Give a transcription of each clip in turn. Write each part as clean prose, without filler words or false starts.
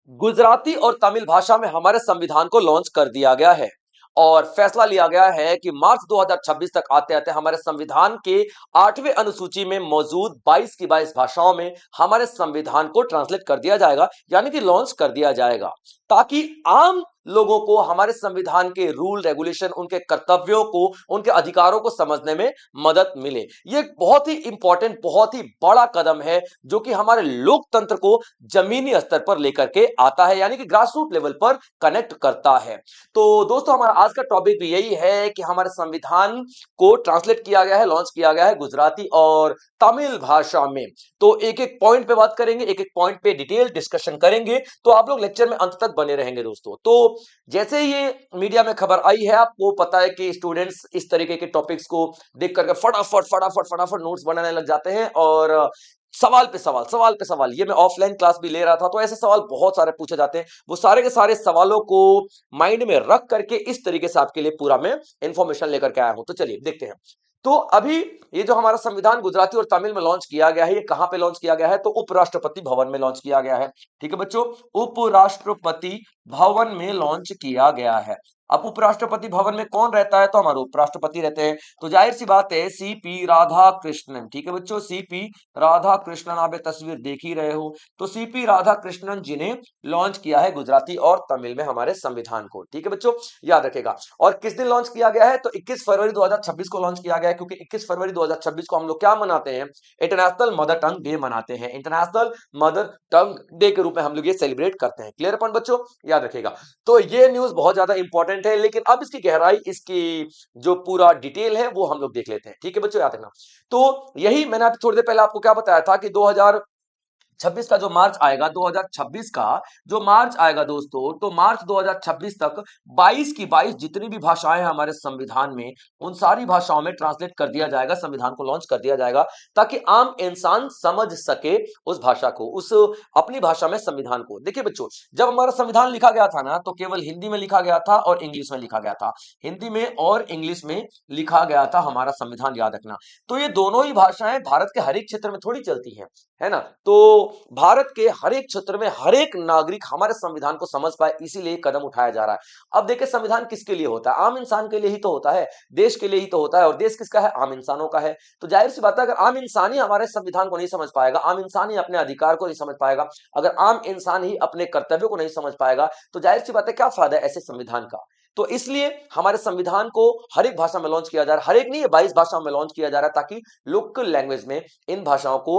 गुजराती और तमिल भाषा में हमारे संविधान को लॉन्च कर दिया गया है और फैसला लिया गया है कि मार्च 2026 तक आते आते हमारे संविधान के 8वें अनुसूची में मौजूद 22 की 22 भाषाओं में हमारे संविधान को ट्रांसलेट कर दिया जाएगा, यानी कि लॉन्च कर दिया जाएगा, ताकि आम लोगों को हमारे संविधान के रूल रेगुलेशन, उनके कर्तव्यों को, उनके अधिकारों को समझने में मदद मिले। यह एक बहुत ही इंपॉर्टेंट, बहुत ही बड़ा कदम है जो कि हमारे लोकतंत्र को जमीनी स्तर पर लेकर के आता है, यानी कि ग्रास रूट लेवल पर कनेक्ट करता है। तो दोस्तों, हमारा आज का टॉपिक भी यही है कि हमारे संविधान को ट्रांसलेट किया गया है, लॉन्च किया गया है गुजराती और तमिल भाषा में। तो एक एक पॉइंट पे बात करेंगे, एक एक पॉइंट पे डिटेल डिस्कशन करेंगे, तो आप लोग लेक्चर में अंत तक बने रहेंगे दोस्तों। तो जैसे ये मीडिया में खबर आई है, आपको पता है कि स्टूडेंट्स इस तरीके के टॉपिक्स को देख करके फटाफट फटाफट फटाफट नोट्स बनाने लग जाते हैं और सवाल पे सवाल, सवाल पे सवाल। ये मैं ऑफलाइन क्लास भी ले रहा था, तो ऐसे सवाल बहुत सारे पूछे जाते हैं। वो सारे के सारे सवालों को माइंड में रख करके इस तरीके से आपके लिए पूरा मैं इंफॉर्मेशन लेकर के आया हूं। तो चलिए देखते हैं। तो अभी ये जो हमारा संविधान गुजराती और तमिल में लॉन्च किया गया है, ये कहां पे लॉन्च किया गया है? तो उपराष्ट्रपति भवन में लॉन्च किया गया है। ठीक है बच्चों, उपराष्ट्रपति भवन में लॉन्च किया गया है। अब उपराष्ट्रपति भवन में कौन रहता है? तो हमारे उपराष्ट्रपति रहते हैं। तो जाहिर सी बात है, सीपी राधा कृष्णन। ठीक है बच्चों, सीपी राधा कृष्णन, आप ये तस्वीर देख ही रहे हो। तो सीपी राधा कृष्णन जी ने लॉन्च किया है गुजराती और तमिल में हमारे संविधान को। ठीक है बच्चों, याद रखेगा। और किस दिन लॉन्च किया गया है? तो 21 फरवरी 2026 को लॉन्च किया गया है, क्योंकि 21 फरवरी 2026 को हम लोग क्या मनाते हैं? इंटरनेशनल मदर टंग डे मनाते हैं। इंटरनेशनल मदर टंग डे के रूप में हम लोग ये सेलिब्रेट करते हैं। क्लियर पॉइंट बच्चों, याद रखेगा। तो ये न्यूज बहुत ज्यादा इंपॉर्टेंट है, लेकिन अब इसकी गहराई, इसकी जो पूरा डिटेल है वो हम लोग देख लेते हैं। ठीक है बच्चों, याद रखना। तो यही मैंने थोड़ी देर पहले आपको क्या बताया था कि 2026 का जो मार्च आएगा, 2026 का जो मार्च आएगा दोस्तों, तो मार्च 2026 तक 22 की 22 जितनी भी भाषाएं हैं हमारे संविधान में, उन सारी भाषाओं में ट्रांसलेट कर दिया जाएगा, संविधान को लॉन्च कर दिया जाएगा, ताकि आम इंसान समझ सके उस भाषा को, उस अपनी भाषा में संविधान को। देखिए बच्चों, जब हमारा संविधान लिखा गया था ना, तो केवल हिंदी में लिखा गया था और इंग्लिश में लिखा गया था। हिंदी में और इंग्लिश में लिखा गया था हमारा संविधान, याद रखना। तो ये दोनों ही भाषाएं भारत के हर एक क्षेत्र में थोड़ी चलती हैं, है ना? तो भारत के हर एक क्षेत्र में हर एक नागरिक हमारे संविधान को समझ पाए, इसीलिए कदम उठाया जा रहा है। अब देखिए, संविधान किसके लिए होता है? आम इंसान के लिए ही तो होता है, देश के लिए ही तो होता है। और देश किसका है? आम इंसानों का है। तो जाहिर सी बात है, अगर आम इंसान ही हमारे संविधान को नहीं समझ पाएगा, आम इंसान ही अपने अधिकार को नहीं समझ पाएगा, अगर आम इंसान ही अपने कर्तव्यों को नहीं समझ पाएगा, तो जाहिर सी बात है, क्या फायदा है ऐसे संविधान का? तो इसलिए हमारे संविधान को हर एक भाषा में लॉन्च किया जा रहा है। हर एक नहीं, 22 भाषाओं में लॉन्च किया जा रहा है, ताकि लोकल लैंग्वेज में इन भाषाओं को,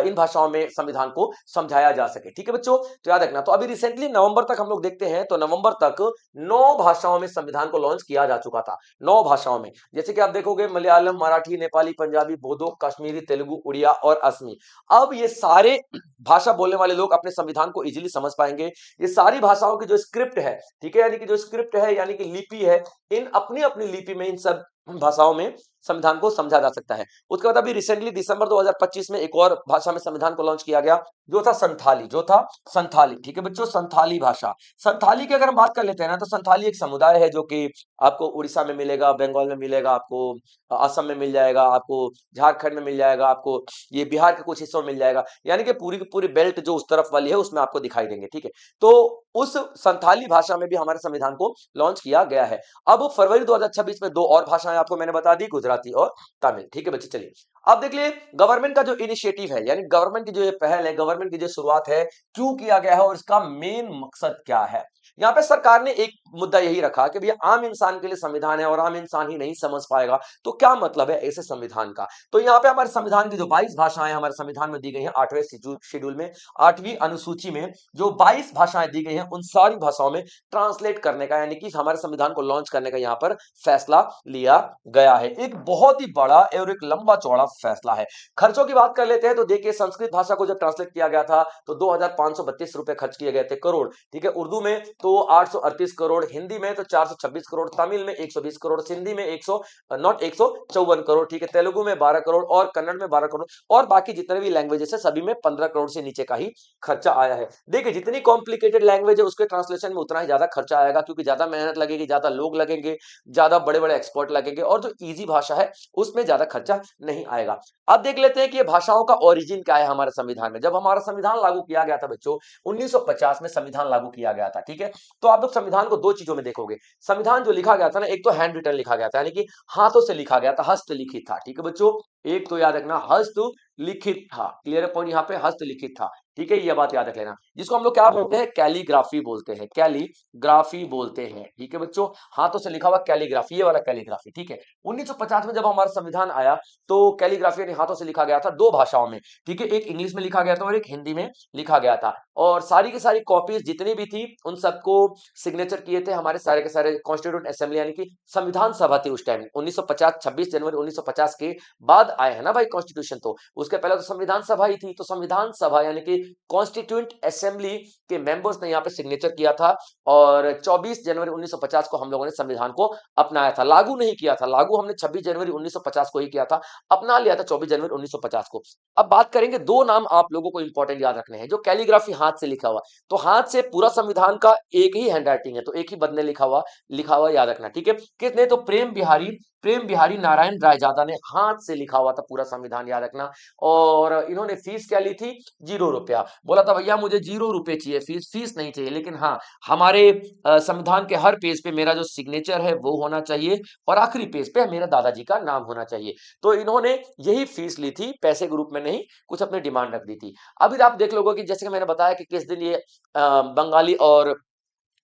इन भाषाओं में संविधान को समझाया जा सके। ठीक है बच्चों, तो याद रखना। तो अभी रिसेंटली नवंबर तक हम लोग देखते हैं, तो नवंबर तक 9 भाषाओं में संविधान को लॉन्च किया जा चुका था। 9 भाषाओं में, जैसे कि आप देखोगे, मलयालम, मराठी, नेपाली, पंजाबी, बोडो, कश्मीरी, तेलुगु, उड़िया और असमी। अब ये सारे भाषा बोलने वाले लोग अपने संविधान को इजीली समझ पाएंगे। ये सारी भाषाओं की जो स्क्रिप्ट है, ठीक है, यानी कि जो स्क्रिप्ट है, यानी कि लिपि है, इन अपनी अपनी लिपि में इन सब भाषाओं में संविधान को समझा जा सकता है। उसके बाद अभी रिसेंटली दिसंबर 2025 में एक और भाषा में संविधान को लॉन्च किया गया, जो था संथाली, जो था संथाली। ठीक है बच्चों, संथाली भाषा। संथाली की अगर हम बात कर लेते हैं ना, तो संथाली एक समुदाय है जो कि आपको उड़ीसा में मिलेगा, बंगाल में मिलेगा, आपको असम में मिल जाएगा, आपको झारखंड में मिल जाएगा, आपको ये बिहार के कुछ हिस्सों में मिल जाएगा, यानी कि पूरी की पूरी बेल्ट जो उस तरफ वाली है उसमें आपको दिखाई देंगे। ठीक है, तो उस संथाली भाषा में भी हमारे संविधान को लॉन्च किया गया है। अब फरवरी 2026 में 2 और भाषाएं आपको मैंने बता दी, गुजराती और तमिल। ठीक है बच्चे, चलिए अब देख लिए गवर्नमेंट का जो इनिशिएटिव है, यानी गवर्नमेंट की जो ये पहल है, गवर्नमेंट की जो शुरुआत है, क्यों किया गया है और इसका मेन मकसद क्या है। यहाँ पे सरकार ने एक मुद्दा यही रखा कि भैया आम इंसान के लिए संविधान है और आम इंसान ही नहीं समझ पाएगा, तो क्या मतलब है ऐसे संविधान का। तो यहाँ पे हमारे संविधान की जो 22 भाषाएं हमारे संविधान में दी गई हैं, 8वें शेड्यूल में, 8वीं अनुसूची में जो 22 भाषाएं दी गई हैं, उन सारी भाषाओं में ट्रांसलेट करने का, यानी कि हमारे संविधान को लॉन्च करने का यहाँ पर फैसला लिया गया है। एक बहुत ही बड़ा और एक लंबा चौड़ा फैसला है। खर्चों की बात कर लेते हैं, तो देखिए, संस्कृत भाषा को जब ट्रांसलेट किया गया था, तो 2532 रुपए खर्च किए गए थे, करोड़। ठीक है, उर्दू में तो 838 करोड़, हिंदी में तो 426 करोड़, तमिल में 120 करोड़, सिंधी में 154 करोड़, ठीक है, तेलुगु में 12 करोड़ और कन्नड़ में 12 करोड़, और बाकी जितने भी लैंग्वेजेस है सभी में 15 करोड़ से नीचे का ही खर्चा आया है। देखिए, जितनी कॉम्प्लिकेटेड लैंग्वेज है उसके ट्रांसलेशन में उतना ही ज्यादा खर्चा आएगा, क्योंकि ज्यादा मेहनत लगेगी, ज्यादा लोग लगेंगे, ज्यादा बड़े बड़े एक्सपर्ट लगेंगे, और जो इजी भाषा है उसमें ज्यादा खर्चा नहीं आएगा। आएगा। अब देख लेते हैं कि ये भाषाओं का ओरिजिन क्या है हमारे संविधान में। जब हमारा संविधान लागू किया गया था बच्चों, 1950 में संविधान लागू किया गया था, ठीक है। तो आप लोग संविधान को दो चीजों में देखोगे। संविधान जो लिखा गया था ना, एक तो हैंड रिटन लिखा गया था, यानी कि हाथों से लिखा गया था, हस्तलिखित था, ठीक है बच्चों। एक तो याद रखना, हस्तलिखित था, क्लियर है पॉइंट यहाँ पे, हस्तलिखित था, ठीक है, ये बात याद रख लेना। जिसको हम लोग क्या बोलते हैं, कैलीग्राफी बोलते हैं, कैलीग्राफी बोलते हैं, ठीक है बच्चों। हाथों से लिखा हुआ कैलीग्राफी, ये वाला कैलीग्राफी, ठीक है। 1950 में जब हमारा संविधान आया तो कैलीग्राफी यानी हाथों से लिखा गया था दो भाषाओं में, ठीक है। एक इंग्लिश में लिखा गया था और एक हिंदी में लिखा गया था। और सारी की सारी कॉपीज जितनी भी थी उन सबको सिग्नेचर किए थे हमारे सारे के सारे कॉन्स्टिट्यूंट असेंबली, यानी कि संविधान सभा थी उस टाइम। 1950, 26 जनवरी 1950 के बाद आए हैं ना भाई कॉन्स्टिट्यूशन, तो उसके पहले तो संविधान सभा ही थी। तो संविधान सभा यानी कि कॉन्स्टिट्यूंट असेंबली के मेंबर्स ने यहाँ पे सिग्नेचर किया था और 24 जनवरी 1950 को हम लोगों ने संविधान को अपनाया था। लागू नहीं किया था, लागू हमने 26 जनवरी 1950 को ही किया था, अपना लिया था 24 जनवरी 1950 को। अब बात करेंगे, दो नाम आप लोगों को इंपॉर्टेंट याद रखने हैं। जो कैलीग्राफी हाथ से लिखा हुआ, तो हाथ से पूरा संविधान का एक ही हैंडराइटिंग है, तो एक ही बंदे लिखा हुआ याद रखना, ठीक है। किसने, तो प्रेम बिहारी नारायण रायजादा ने हाथ से लिखा हुआ था पूरा संविधान, याद रखना। और इन्होंने फीस क्या ली थी, 0 रुपया। बोला था भैया मुझे 0 रुपए चाहिए, फीस नहीं चाहिए, लेकिन हाँ हमारे संविधान के हर पेज पे मेरा जो सिग्नेचर है वो होना चाहिए और आखिरी पेज पे मेरा दादाजी का नाम होना चाहिए। तो इन्होंने यही फीस ली थी, पैसे के रूप में नहीं, कुछ अपनी डिमांड रख दी थी। अभी आप देख लोगे कि जैसे कि मैंने बताया कि किस दिन ये बंगाली और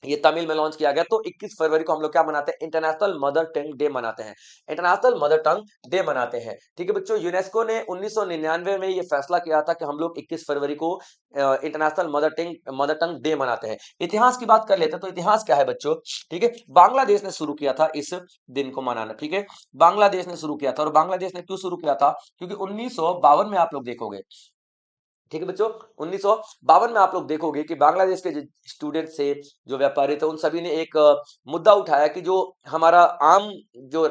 ये तमिल में लॉन्च किया गया, तो 21 फरवरी को हम लोग क्या मनाते हैं, इंटरनेशनल मदर टंग डे मनाते हैं, इंटरनेशनल मदर टंग डे मनाते हैं, ठीक है बच्चों। यूनेस्को ने 1999 में ये फैसला किया था कि हम लोग 21 फरवरी को इंटरनेशनल मदर टंग डे मनाते हैं। इतिहास की बात कर लेते हैं, तो इतिहास क्या है बच्चों, ठीक है। बांग्लादेश ने शुरू किया था इस दिन को मनाना, ठीक है। बांग्लादेश ने शुरू किया था, और बांग्लादेश ने क्यों शुरू किया था, क्योंकि 1952 में आप लोग देखोगे, ठीक है बच्चों, 1952 में आप लोग देखोगे कि बांग्लादेश के जो स्टूडेंट से जो व्यापारी थे उन सभी ने एक मुद्दा उठाया कि जो हमारा आम जो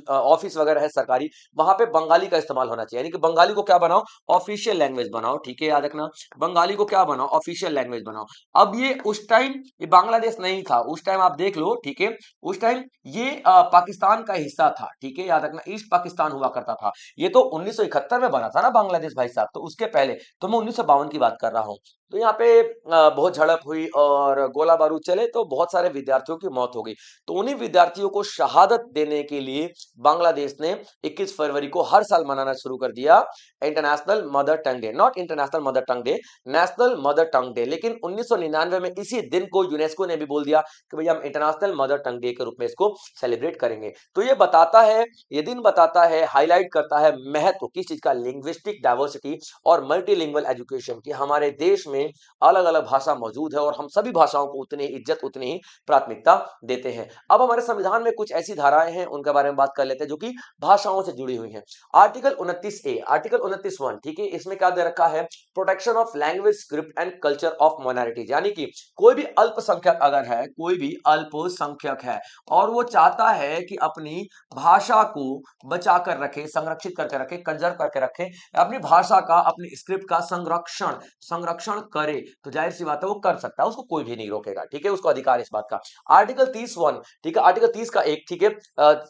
ऑफिस वगैरह है सरकारी, वहां पे बंगाली का इस्तेमाल होना चाहिए, यानी कि बंगाली को क्या बनाओ, ऑफिशियल लैंग्वेज बनाओ, ठीक है, याद रखना। बंगाली को क्या बनाओ, ऑफिशियल लैंग्वेज बनाओ। अब ये उस टाइम ये बांग्लादेश नहीं था, उस टाइम आप देख लो, ठीक है। उस टाइम ये पाकिस्तान का हिस्सा था, ठीक है, याद रखना, ईस्ट पाकिस्तान हुआ करता था। ये तो 1971 में बना था ना बांग्लादेश भाई साहब, तो उसके पहले तो मैं 1952 की बात कर रहा हूँ। तो यहाँ पे बहुत झड़प हुई और गोला बारूद चले, तो बहुत सारे विद्यार्थियों की मौत हो गई। तो उन्हीं विद्यार्थियों को शहादत देने के लिए बांग्लादेश ने 21 फरवरी को हर साल मनाना शुरू कर दिया, international mother tongue day, not international mother tongue day, national mother tongue day. लेकिन 1999 में इसी दिन को यूनेस्को ने भी बोल दिया कि भैया हम इंटरनेशनल मदर टंग डे के रूप में इसको सेलिब्रेट करेंगे। तो ये बताता है, ये दिन बताता है, हाईलाइट करता है महत्व किस चीज का, लिंग्विस्टिक डाइवर्सिटी और मल्टीलिंगुअल एजुकेशन की। हमारे देश में अलग अलग भाषा मौजूद है और हम सभी भाषाओं को उतनी इज्जत, उतनी ही प्राथमिकता देते हैं। अब हमारे संविधान में कुछ ऐसी धाराएं हैं उनके बारे में बात कर लेते हैं जो कि भाषाओं से जुड़ी हुई हैं। आर्टिकल 29A, आर्टिकल 29(1), ठीक है, इसमें क्या दे रखा है, protection of language, script and culture of minorities, यानी कि कोई भी अल्पसंख्यक अगर है, कोई भी अल्पसंख्यक है और वो चाहता है कि अपनी भाषा को बचा कर रखे, संरक्षित करके रखे, कंजर्व करके रखे, अपनी भाषा का, अपनी स्क्रिप्ट का संरक्षण करे, तो जाहिर सी बात है वो कर सकता है, उसको कोई भी नहीं रोकेगा, ठीक है, उसको अधिकार है इस बात का। आर्टिकल 30(1), ठीक है, आर्टिकल 30 का एक, ठीक है,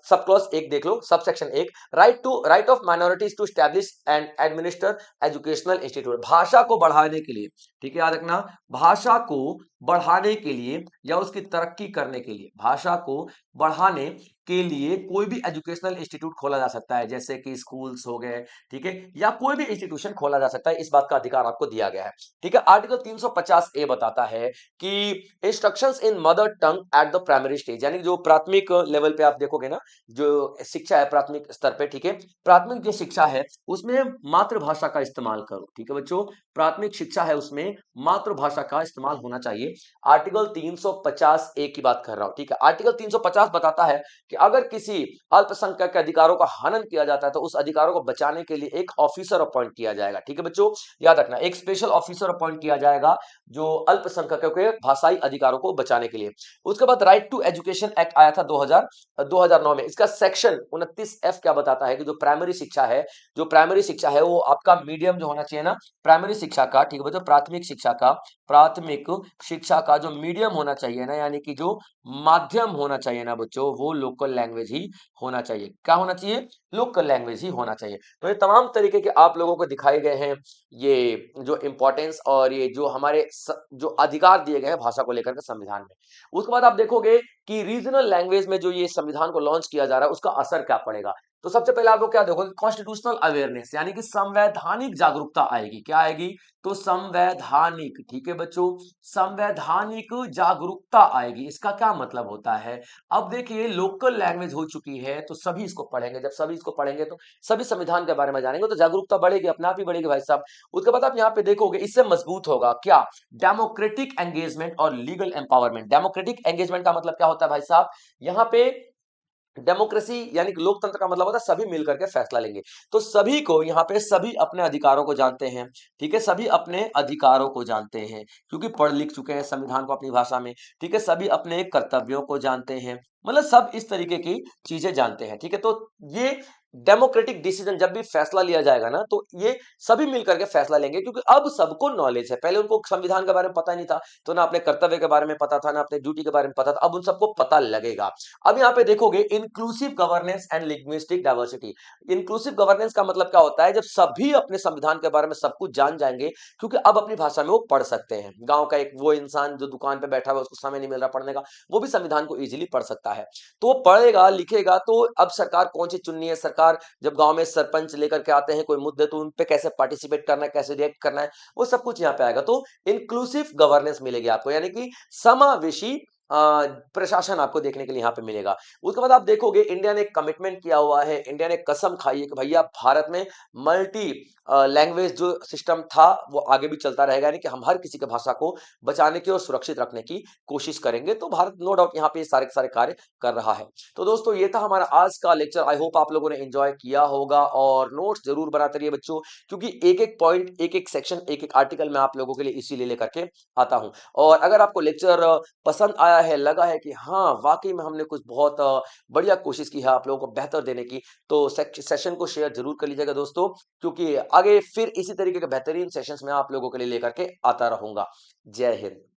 सब क्लॉज 1 देख लो, सब section 1, right of minorities to establish and administer educational institute, भाषा को बढ़ाने के लिए, ठीक है, याद रखना, भाषा को बढ़ाने के लिए या उसकी तरक्की करने के लिए, भाषा को बढ़ाने के लिए कोई भी एजुकेशनल इंस्टीट्यूट खोला जा सकता है, जैसे कि स्कूल्स हो गए, ठीक है, या कोई भी इंस्टीट्यूशन खोला जा सकता है, इस बात का अधिकार आपको दिया गया है, ठीक है। आर्टिकल 350A बताता है कि instructions in mother tongue at the primary stage, यानी जो प्राथमिक लेवल पे आप देखोगे ना, जो शिक्षा है प्राथमिक स्तर पे, ठीक है, प्राथमिक जो शिक्षा है उसमें मातृभाषा का इस्तेमाल करो, ठीक है बच्चों, प्राथमिक शिक्षा है उसमें मातृभाषा का इस्तेमाल होना चाहिए। आर्टिकल 350A की बात कर रहा हूं, ठीक है। आर्टिकल 350 बताता है कि अगर किसी अल्पसंख्यक के अधिकारों का हनन किया जाता है तो उस अधिकारों को बचाने के लिए एक ऑफिसर अपॉइंट किया जाएगा, ठीक है बच्चों, याद रखना, एक स्पेशल ऑफिसर अपॉइंट किया जाएगा जो अल्पसंख्यकों के भाषाई अधिकारों को बचाने के लिए। उसके बाद राइट टू एजुकेशन एक्ट आया था 2009 में। इसका सेक्शन 29F क्या बताता है कि जो प्राइमरी शिक्षा है, वो आपका मीडियम जो होना चाहिए ना प्राइमरी शिक्षा का, ठीक है बच्चों, प्राथमिक प्राथमिक शिक्षा का जो मीडियम होना चाहिए ना, यानी कि जो माध्यम होना चाहिए ना बच्चों, वो लोकल लैंग्वेज ही होना चाहिए। क्या होना चाहिए? लोकल लैंग्वेज ही होना चाहिए। तो ये तमाम तरीके के आप लोगों को दिखाए गए हैं, ये जो इंपॉर्टेंस और ये जो हमारे जो अधिकार दिए गए हैं भाषा को लेकर के संविधान में। उसके बाद आप देखोगे कि रीजनल लैंग्वेज में जो ये संविधान को लॉन्च किया जा रहा है, उसका असर क्या पड़ेगा। तो सबसे पहले आप लोग क्या देखोगे, कॉन्स्टिट्यूशनल अवेयरनेस, यानी कि संवैधानिक जागरूकता आएगी। क्या आएगी? तो संवैधानिक, ठीक है बच्चों, संवैधानिक जागरूकता आएगी। इसका क्या मतलब होता है? अब देखिए, लोकल लैंग्वेज हो चुकी है तो सभी इसको पढ़ेंगे, जब सभी इसको पढ़ेंगे तो सभी संविधान के बारे में जानेंगे, तो जागरूकता बढ़ेगी, अपने आप ही बढ़ेगी भाई साहब। उसके बाद आप यहाँ पे देखोगे, इससे मजबूत होगा क्या? डेमोक्रेटिक एंगेजमेंट और लीगल एम्पावरमेंट। डेमोक्रेटिक एंगेजमेंट का मतलब क्या होता है भाई साहब? यहाँ पे डेमोक्रेसी यानी कि लोकतंत्र का मतलब होता है सभी मिलकर के फैसला लेंगे। तो सभी को यहाँ पे, सभी अपने अधिकारों को जानते हैं, ठीक है, सभी अपने अधिकारों को जानते हैं क्योंकि पढ़ लिख चुके हैं संविधान को अपनी भाषा में, ठीक है, सभी अपने कर्तव्यों को जानते हैं, मतलब सब इस तरीके की चीजें जानते हैं, ठीक है। तो ये डेमोक्रेटिक डिसीजन, जब भी फैसला लिया जाएगा ना, तो ये सभी मिलकर के फैसला लेंगे क्योंकि अब सबको नॉलेज है। पहले उनको संविधान के बारे में पता नहीं था, तो ना अपने कर्तव्य के बारे में पता था, ना अपने ड्यूटी के बारे में पता था, अब उन सबको पता लगेगा। अब यहाँ पे देखोगे, inclusive governance and linguistic diversity. Inclusive governance का मतलब क्या होता है? जब सभी अपने संविधान के बारे में सब कुछ जान जाएंगे, क्योंकि अब अपनी भाषा में वो पढ़ सकते हैं। गांव का एक वो इंसान जो दुकान पे बैठा हुआ, उसको समय नहीं मिल रहा पढ़ने का, वो भी संविधान को इजीली पढ़ सकता है। तो वो पढ़ेगा लिखेगा, तो अब सरकार कौन सी चुननी है, सरकार जब गांव में सरपंच लेकर के आते हैं कोई मुद्दे, तो उन पे कैसे पार्टिसिपेट करना है, कैसे रिएक्ट करना है, वो सब कुछ यहाँ पे आएगा। तो इंक्लूसिव गवर्नेंस मिलेगी आपको, यानी कि समावेशी प्रशासन आपको देखने के लिए यहाँ पे मिलेगा। उसके बाद आप देखोगे, इंडिया ने एक कमिटमेंट किया हुआ है, इंडिया ने कसम खाई है कि भैया भारत में मल्टी लैंग्वेज जो सिस्टम था वो आगे भी चलता रहेगा, यानी कि हम हर किसी की भाषा को बचाने की और सुरक्षित रखने की कोशिश करेंगे। तो भारत नो डाउट यहाँ पे सारे के सारे कार्य कर रहा है। तो दोस्तों, ये था हमारा आज का लेक्चर। आई होप आप लोगों ने एंजॉय किया होगा, और नोट्स जरूर बनाते रहिए बच्चों, क्योंकि एक एक पॉइंट, एक एक सेक्शन, एक एक आर्टिकल मैं आप लोगों के लिए इसीलिए लेकर के आता हूं। और अगर आपको लेक्चर पसंद आया है, लगा है कि हाँ वाकई में हमने कुछ बहुत बढ़िया कोशिश की है आप लोगों को बेहतर देने की, तो सेशन को शेयर जरूर कर लीजिएगा दोस्तों, क्योंकि आगे फिर इसी तरीके के बेहतरीन सेशंस में आप लोगों के लिए लेकर के आता रहूंगा। जय हिंद।